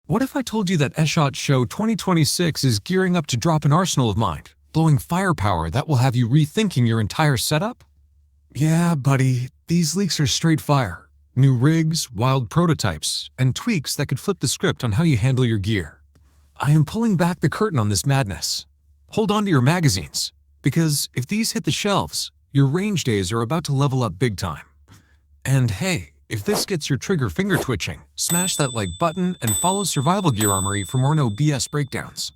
What if I told you that SHOT Show 2026 is gearing up to drop an arsenal of mind, blowing firepower that will have you rethinking your entire setup? Yeah, buddy, these leaks are straight fire. New rigs, wild prototypes, and tweaks that could flip the script on how you handle your gear. I am pulling back the curtain on this madness. Hold on to your magazines, because if these hit the shelves, your range days are about to level up big time. And hey, if this gets your trigger finger twitching, smash that like button and follow Survival Gear Armory for more no BS breakdowns.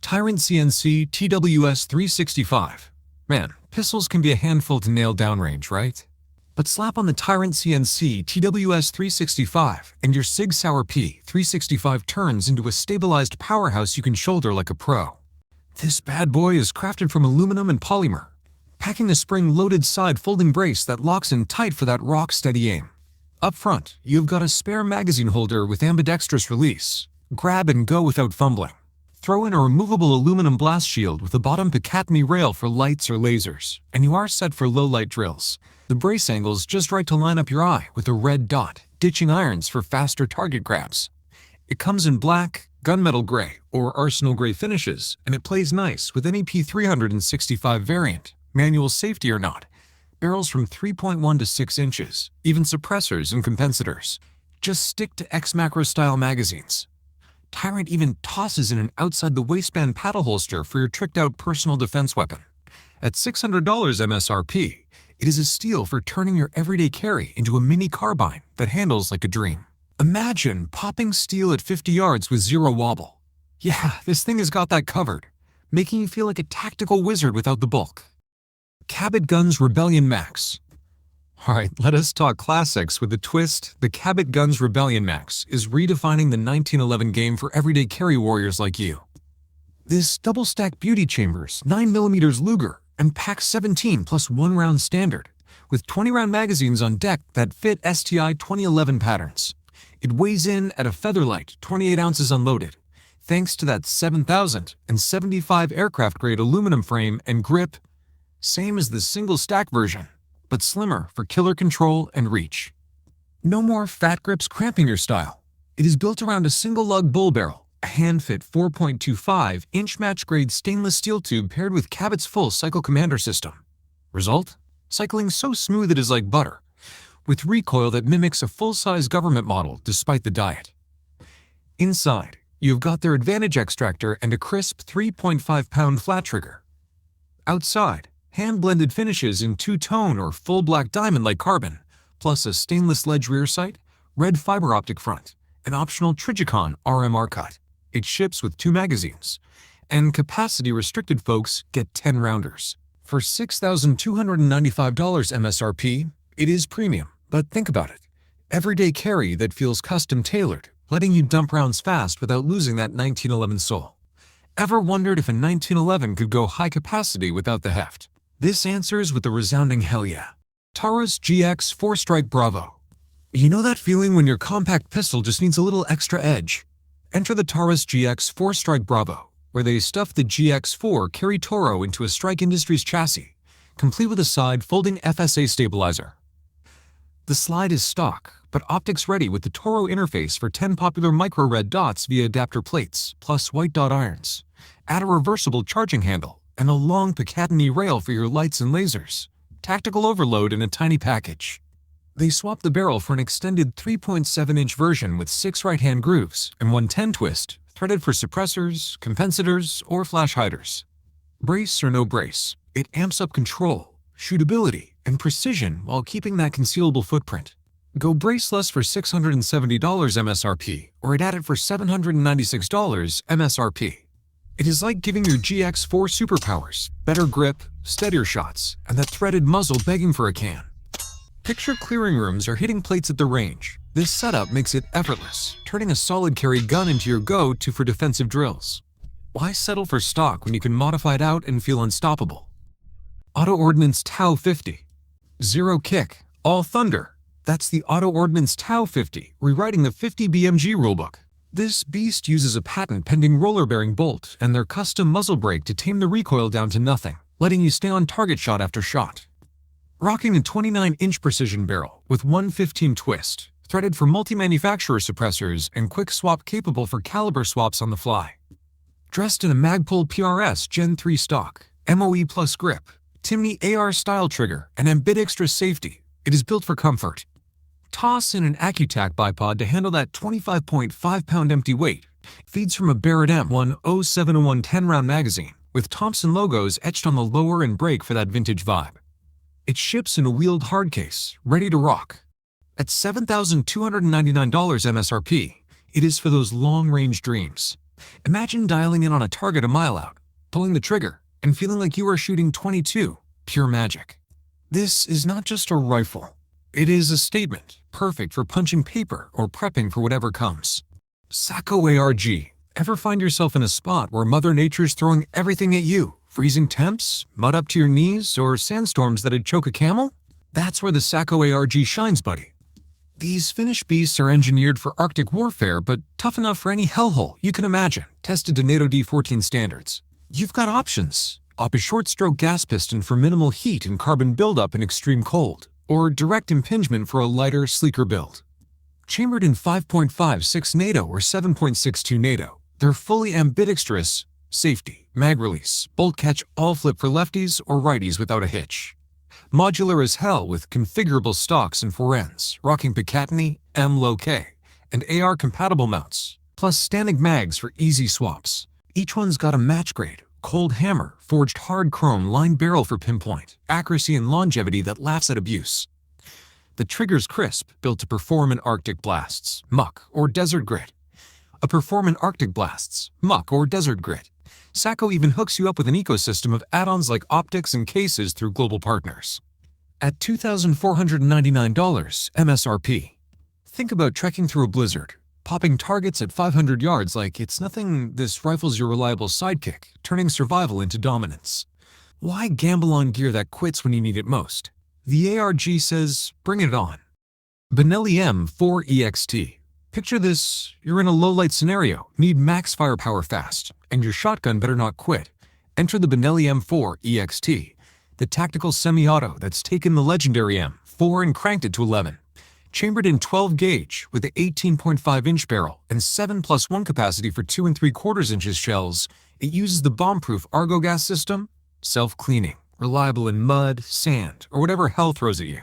Tyrant CNC TWS 365. Man, pistols can be a handful to nail downrange, right? But slap on the Tyrant CNC TWS 365 and your Sig Sauer P 365 turns into a stabilized powerhouse you can shoulder like a pro. This bad boy is crafted from aluminum and polymer, packing a spring-loaded side folding brace that locks in tight for that rock-steady aim. Up front, you've got a spare magazine holder with ambidextrous release. Grab and go without fumbling. Throw in a removable aluminum blast shield with a bottom Picatinny rail for lights or lasers, and you are set for low-light drills. The brace angle's just right to line up your eye with a red dot, ditching irons for faster target grabs. It comes in black, gunmetal gray, or arsenal gray finishes, and it plays nice with any P365 variant, manual safety or not. Barrels from 3.1 to 6 inches, even suppressors and compensators. Just stick to X-Macro style magazines. Tyrant even tosses in an outside-the-waistband paddle holster for your tricked-out personal defense weapon. At $600 MSRP, it is a steal for turning your everyday carry into a mini carbine that handles like a dream. Imagine popping steel at 50 yards with zero wobble. Yeah, this thing has got that covered, making you feel like a tactical wizard without the bulk. Cabot Guns Rebellion Max. Alright, let us talk classics with a twist. The Cabot Guns Rebellion Max is redefining the 1911 game for everyday carry warriors like you. This double-stack beauty chambers, 9mm Luger, and packs 17 plus 1 round standard, with 20-round magazines on deck that fit STI 2011 patterns. It weighs in at a featherlight 28 ounces unloaded, thanks to that 7075 aircraft-grade aluminum frame and grip, same as the single-stack version, but slimmer for killer control and reach. No more fat grips cramping your style. It is built around a single-lug bull barrel, a hand-fit 4.25-inch match-grade stainless steel tube paired with Cabot's full cycle commander system. Result? Cycling so smooth it is like butter, with recoil that mimics a full-size government model despite the diet. Inside, you've got their Advantage extractor and a crisp 3.5-pound flat trigger. Outside, hand-blended finishes in two-tone or full black diamond-like carbon, plus a stainless ledge rear sight, red fiber optic front, an optional Trigicon RMR cut. It ships with 2 magazines, and capacity-restricted folks get 10 rounders. For $6,295 MSRP, it is premium, but think about it. Everyday carry that feels custom-tailored, letting you dump rounds fast without losing that 1911 soul. Ever wondered if a 1911 could go high capacity without the heft? This answers with a resounding hell yeah. Taurus GX 4-Strike Bravo. You know that feeling when your compact pistol just needs a little extra edge? Enter the Taurus GX 4-Strike Bravo, where they stuff the GX4 Carry Toro into a Strike Industries chassis, complete with a side folding FSA stabilizer. The slide is stock, but optics ready with the Toro interface for 10 popular micro red dots via adapter plates, plus white dot irons. Add a reversible charging handle and a long Picatinny rail for your lights and lasers. Tactical overload in a tiny package. They swapped the barrel for an extended 3.7-inch version with 6 right-hand grooves and 1 10 twist, threaded for suppressors, compensators, or flash hiders. Brace or no brace, it amps up control, shootability, and precision while keeping that concealable footprint. Go braceless for $670 MSRP, or at it for $796 MSRP. It is like giving your GX4 superpowers, better grip, steadier shots, and that threaded muzzle begging for a can. Picture clearing rooms or hitting plates at the range. This setup makes it effortless, turning a solid carry gun into your go-to for defensive drills. Why settle for stock when you can modify it out and feel unstoppable? Auto-Ordnance TAO50. Zero kick, all thunder. That's the Auto-Ordnance TAO50, rewriting the 50 BMG rulebook. This beast uses a patent-pending roller-bearing bolt and their custom muzzle brake to tame the recoil down to nothing, letting you stay on target shot after shot. Rocking a 29-inch precision barrel with 115 twist, threaded for multi-manufacturer suppressors and quick swap capable for caliber swaps on the fly. Dressed in a Magpul PRS Gen 3 stock, MOE plus grip, Timney AR style trigger, and ambidextrous safety, it is built for comfort. Toss in an AccuTac bipod to handle that 25.5-pound empty weight. Feeds from a Barrett M1 0701 10-round magazine, with Thompson logos etched on the lower and brake for that vintage vibe. It ships in a wheeled hard case, ready to rock. At $7,299 MSRP, it is for those long-range dreams. Imagine dialing in on a target a mile out, pulling the trigger, and feeling like you are shooting .22, pure magic. This is not just a rifle. It is a statement, perfect for punching paper or prepping for whatever comes. Sako ARG. Ever find yourself in a spot where Mother Nature's throwing everything at you? Freezing temps, mud up to your knees, or sandstorms that'd choke a camel? That's where the Sako ARG shines, buddy. These finished beasts are engineered for Arctic warfare, but tough enough for any hellhole you can imagine, tested to NATO D14 standards. You've got options. Op a short-stroke gas piston for minimal heat and carbon buildup in extreme cold, or direct impingement for a lighter, sleeker build. Chambered in 5.56 NATO or 7.62 NATO, they're fully ambidextrous, safety, mag release, bolt catch all flip for lefties or righties without a hitch. Modular as hell with configurable stocks and forends, rocking Picatinny, M-Low-K, and AR-compatible mounts, plus standing mags for easy swaps. Each one's got a match-grade, cold hammer, forged hard chrome lined barrel for pinpoint, accuracy and longevity that laughs at abuse. The trigger's crisp, built to perform in Arctic blasts, muck, or desert grit. Perform in Arctic blasts, muck, or desert grit. Sako even hooks you up with an ecosystem of add-ons like optics and cases through global partners. At $2,499 MSRP. Think about trekking through a blizzard, popping targets at 500 yards like it's nothing. This rifle's your reliable sidekick, turning survival into dominance. Why gamble on gear that quits when you need it most? The ARG says, bring it on. Benelli M4 EXT. Picture this, you're in a low-light scenario, need max firepower fast, and your shotgun better not quit. Enter the Benelli M4 EXT, the tactical semi-auto that's taken the legendary M4 and cranked it to 11. Chambered in 12 gauge with an 18.5-inch barrel and 7+1 capacity for 2 3/4 inches shells, it uses the bomb-proof Argo gas system, self-cleaning, reliable in mud, sand, or whatever hell throws at you.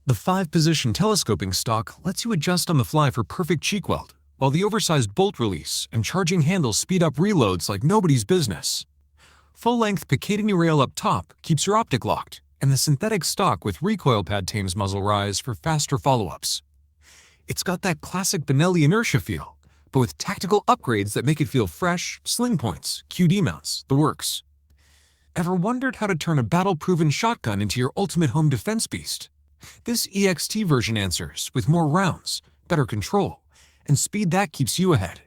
The 5-position telescoping stock lets you adjust on the fly for perfect cheek weld, while the oversized bolt release and charging handle speed up reloads like nobody's business. Full-length Picatinny rail up top keeps your optic locked, and the synthetic stock with recoil pad tames muzzle rise for faster follow-ups. It's got that classic Benelli inertia feel, but with tactical upgrades that make it feel fresh, sling points, QD mounts, the works. Ever wondered how to turn a battle-proven shotgun into your ultimate home defense beast? This EXT version answers with more rounds, better control, and speed that keeps you ahead.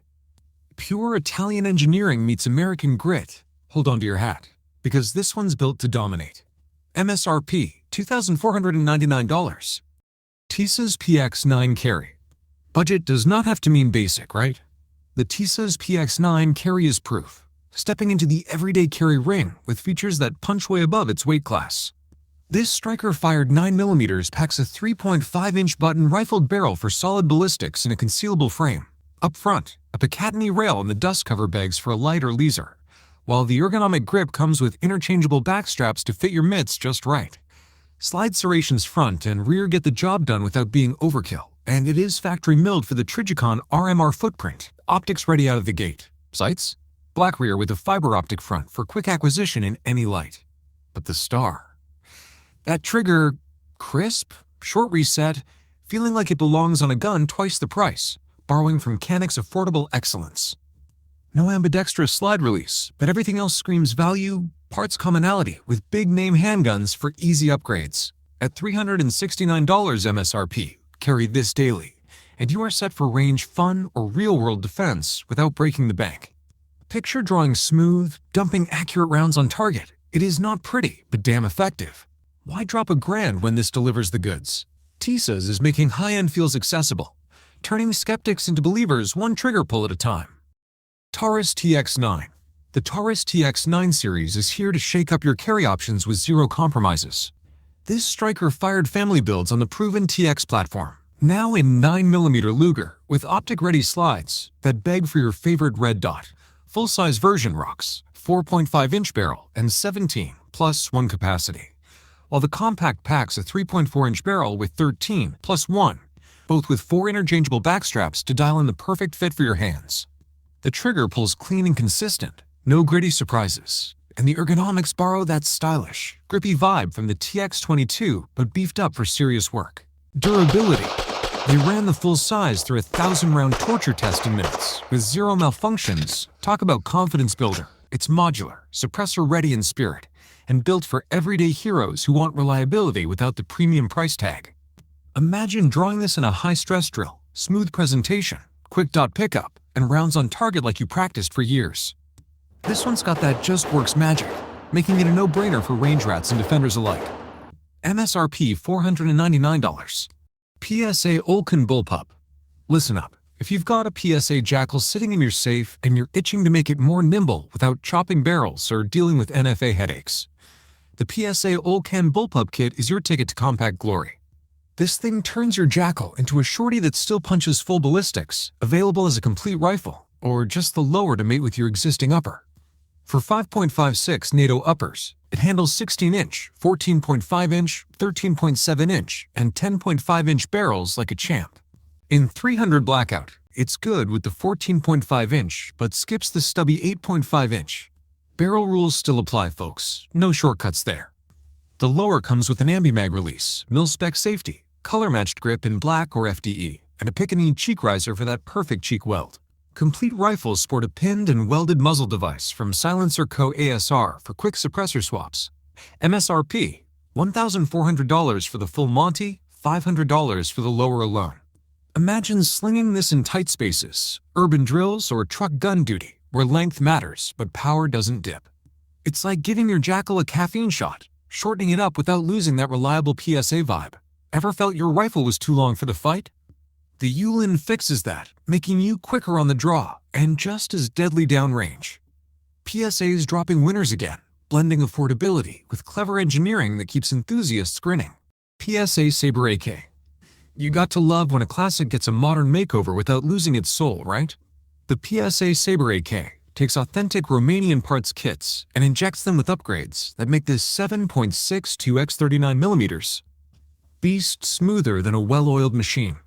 Pure Italian engineering meets American grit. Hold on to your hat, because this one's built to dominate. MSRP, $2,499. Tisas PX9 Carry. Budget does not have to mean basic, right? The Tisas PX9 Carry is proof, stepping into the everyday carry ring with features that punch way above its weight class. This striker-fired 9mm packs a 3.5-inch button rifled barrel for solid ballistics in a concealable frame. Up front, a Picatinny rail and the dust cover bags for a lighter leaser, while the ergonomic grip comes with interchangeable back straps to fit your mitts just right. Slide serrations front and rear get the job done without being overkill, and it is factory milled for the Trigicon RMR footprint, optics ready out of the gate. Sights? Black rear with a fiber optic front for quick acquisition in any light. But the star. That trigger, crisp, short reset, feeling like it belongs on a gun twice the price, borrowing from Canic's affordable excellence. No ambidextrous slide release, but everything else screams value, parts commonality with big-name handguns for easy upgrades. At $369 MSRP, carry this daily, and you are set for range fun or real-world defense without breaking the bank. Picture drawing smooth, dumping accurate rounds on target. It is not pretty, but damn effective. Why drop $1,000 when this delivers the goods? Tisas is making high-end feels accessible. turning skeptics into believers one trigger pull at a time. Taurus TX9. The Taurus TX9 series is here to shake up your carry options with zero compromises. This striker-fired family builds on the proven TX platform, now in 9mm Luger with optic-ready slides that beg for your favorite red dot. Full-size version rocks 4.5-inch barrel and 17+1 capacity, while the compact packs a 3.4-inch barrel with 13+1, both with 4 interchangeable backstraps to dial in the perfect fit for your hands. The trigger pulls clean and consistent, no gritty surprises, and the ergonomics borrow that stylish, grippy vibe from the TX22 but beefed up for serious work. Durability. They ran the full size through a 1,000-round torture test in minutes with zero malfunctions. Talk about confidence builder. It's modular, suppressor-ready in spirit, and built for everyday heroes who want reliability without the premium price tag. Imagine drawing this in a high-stress drill, smooth presentation, quick dot pickup, and rounds on target like you practiced for years. This one's got that just works magic, making it a no-brainer for range rats and defenders alike. MSRP $499. PSA OLCAN Bullpup. Listen up. If you've got a PSA Jackal sitting in your safe and you're itching to make it more nimble without chopping barrels or dealing with NFA headaches, the PSA OLCAN Bullpup kit is your ticket to compact glory. This thing turns your Jackal into a shorty that still punches full ballistics, available as a complete rifle, or just the lower to mate with your existing upper. For 5.56 NATO uppers, it handles 16-inch, 14.5-inch, 13.7-inch, and 10.5-inch barrels like a champ. In 300 blackout, it's good with the 14.5-inch, but skips the stubby 8.5-inch. Barrel rules still apply, folks. No shortcuts there. The lower comes with an ambi-mag release, mil-spec safety, color-matched grip in black or FDE, and a pick-and-eat cheek riser for that perfect cheek weld. Complete rifles sport a pinned and welded muzzle device from Silencer Co. ASR for quick suppressor swaps. MSRP $1,400 for the full Monty, $500 for the lower alone. Imagine slinging this in tight spaces, urban drills, or truck gun duty, where length matters but power doesn't dip. It's like giving your Jackal a caffeine shot, shortening it up without losing that reliable PSA vibe. Ever felt your rifle was too long for the fight? The Ulan fixes that, making you quicker on the draw and just as deadly downrange. PSA's dropping winners again, blending affordability with clever engineering that keeps enthusiasts grinning. PSA Saber AK. You got to love when a classic gets a modern makeover without losing its soul, right? The PSA Saber AK takes authentic Romanian parts kits and injects them with upgrades that make this 7.62x39mm beast smoother than a well-oiled machine.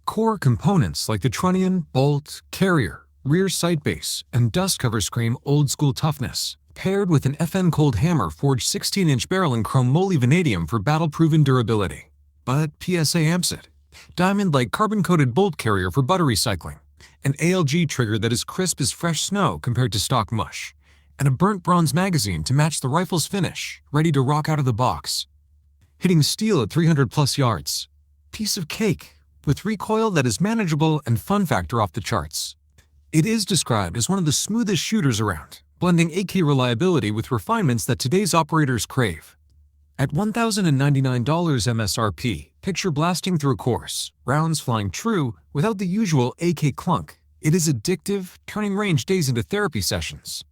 Core components like the trunnion, bolt, carrier, rear sight base, and dust cover scream old-school toughness, paired with an FN cold hammer forged 16-inch barrel in chrome moly vanadium for battle-proven durability. But PSA amps it. Diamond-like carbon-coated bolt carrier for butter recycling, an ALG trigger that is crisp as fresh snow compared to stock mush, and a burnt bronze magazine to match the rifle's finish, ready to rock out of the box. Hitting steel at 300+ yards. Piece of cake, with recoil that is manageable and fun factor off the charts. It is described as one of the smoothest shooters around, blending AK reliability with refinements that today's operators crave. At $1,099 MSRP, picture blasting through a course, rounds flying true without the usual AK clunk. It is addictive, turning range days into therapy sessions.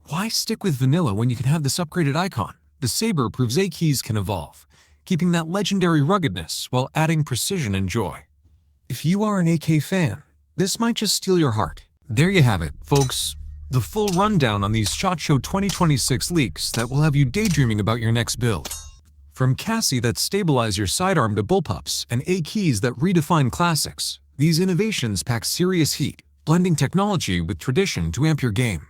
Why stick with vanilla when you can have this upgraded icon? The Saber proves AKs can evolve, keeping that legendary ruggedness while adding precision and joy. If you are an AK fan, this might just steal your heart. There you have it, folks. The full rundown on these SHOT Show 2026 leaks that will have you daydreaming about your next build. From chassis that stabilize your sidearm to bullpups and AKs that redefine classics, these innovations pack serious heat, blending technology with tradition to amp your game.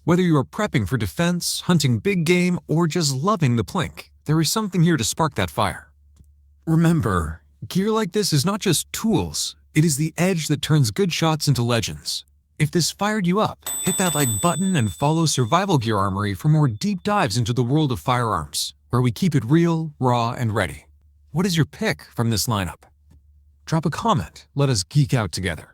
Whether you are prepping for defense, hunting big game, or just loving the plink, there is something here to spark that fire. Remember, gear like this is not just tools, it is the edge that turns good shots into legends. If this fired you up, hit that like button and follow Survival Gear Armory for more deep dives into the world of firearms, where we keep it real, raw, and ready. What is your pick from this lineup? Drop a comment, let us geek out together.